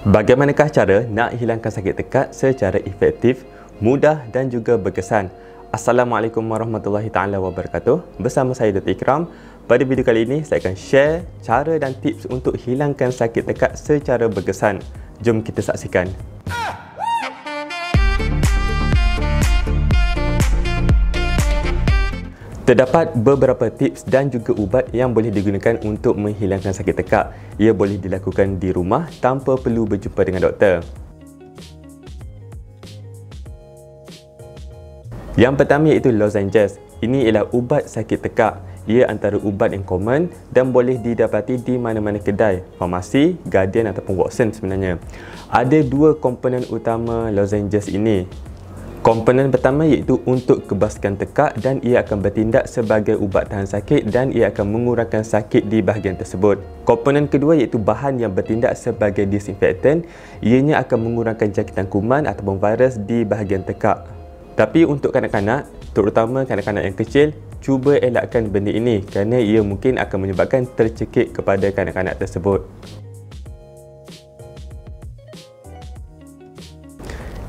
Bagaimanakah cara nak hilangkan sakit tekak secara efektif, mudah dan juga berkesan? Assalamualaikum warahmatullahi taala wabarakatuh. Bersama saya Dr. Ikram. Pada video kali ini saya akan share cara dan tips untuk hilangkan sakit tekak secara berkesan. Jom kita saksikan. Terdapat beberapa tips dan juga ubat yang boleh digunakan untuk menghilangkan sakit tekak. Ia boleh dilakukan di rumah tanpa perlu berjumpa dengan doktor. Yang pertama iaitu lozenges. Ini ialah ubat sakit tekak. Ia antara ubat yang common dan boleh didapati di mana-mana kedai, farmasi, Guardian ataupun Watson sebenarnya. Ada dua komponen utama lozenges ini. Komponen pertama iaitu untuk kebaskan tekak dan ia akan bertindak sebagai ubat tahan sakit dan ia akan mengurangkan sakit di bahagian tersebut. Komponen kedua iaitu bahan yang bertindak sebagai disinfektan. Ianya akan mengurangkan jangkitan kuman ataupun virus di bahagian tekak. Tapi untuk kanak-kanak, terutama kanak-kanak yang kecil, cuba elakkan benda ini kerana ia mungkin akan menyebabkan tercekik kepada kanak-kanak tersebut.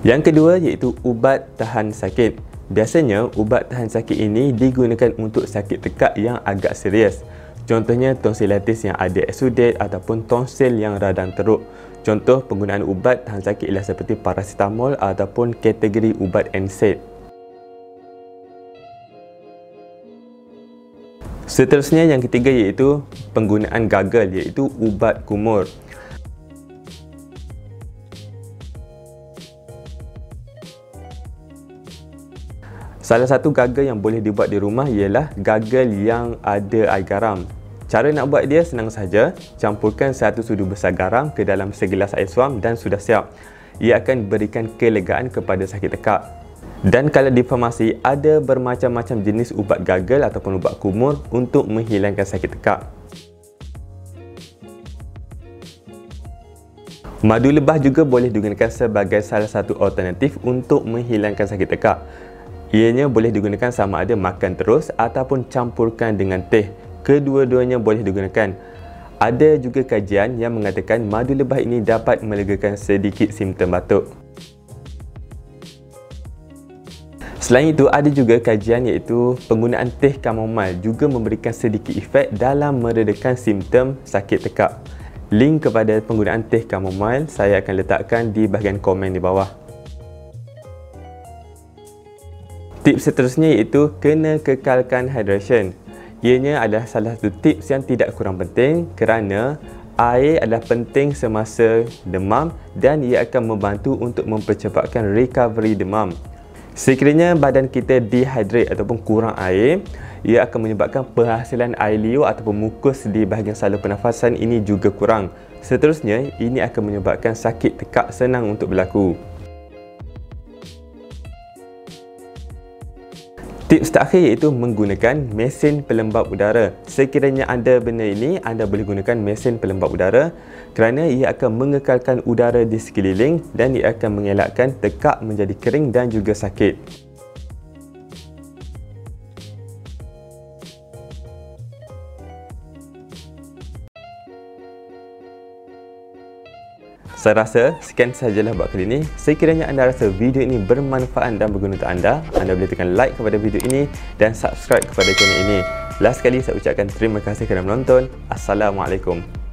Yang kedua iaitu ubat tahan sakit. Biasanya ubat tahan sakit ini digunakan untuk sakit tekak yang agak serius. Contohnya tonsillitis yang ada exudate ataupun tonsil yang radang teruk. Contoh penggunaan ubat tahan sakit ialah seperti paracetamol ataupun kategori ubat NSAID. Seterusnya yang ketiga iaitu penggunaan gagal iaitu ubat kumur. Salah satu gagal yang boleh dibuat di rumah ialah gagal yang ada air garam. Cara nak buat dia senang sahaja. Campurkan 1 sudu besar garam ke dalam segelas air suam dan sudah siap. Ia akan berikan kelegaan kepada sakit tekak. Dan kalau di farmasi ada bermacam-macam jenis ubat gagal ataupun ubat kumur untuk menghilangkan sakit tekak. Madu lebah juga boleh digunakan sebagai salah satu alternatif untuk menghilangkan sakit tekak. Ianya boleh digunakan sama ada makan terus ataupun campurkan dengan teh. Kedua-duanya boleh digunakan. Ada juga kajian yang mengatakan madu lebah ini dapat melegakan sedikit simptom batuk. Selain itu, ada juga kajian iaitu penggunaan teh chamomile juga memberikan sedikit efek dalam meredakan simptom sakit tekak. Link kepada penggunaan teh chamomile saya akan letakkan di bahagian komen di bawah. Tips seterusnya iaitu kena kekalkan hydration. Ianya adalah salah satu tips yang tidak kurang penting kerana air adalah penting semasa demam dan ia akan membantu untuk mempercepatkan recovery demam. Sekiranya badan kita dehydrate ataupun kurang air, ia akan menyebabkan penghasilan air liur ataupun mukus di bahagian saluran pernafasan ini juga kurang. Seterusnya, ini akan menyebabkan sakit tekak senang untuk berlaku. Tips terakhir iaitu menggunakan mesin pelembab udara. Sekiranya anda benda ini, anda boleh gunakan mesin pelembab udara kerana ia akan mengekalkan udara di sekeliling dan ia akan mengelakkan tekak menjadi kering dan juga sakit. Saya rasa sekian sahajalah buat kali ini. Sekiranya anda rasa video ini bermanfaat dan berguna untuk anda boleh tekan like kepada video ini dan subscribe kepada channel ini. Last sekali saya ucapkan terima kasih kerana menonton. Assalamualaikum.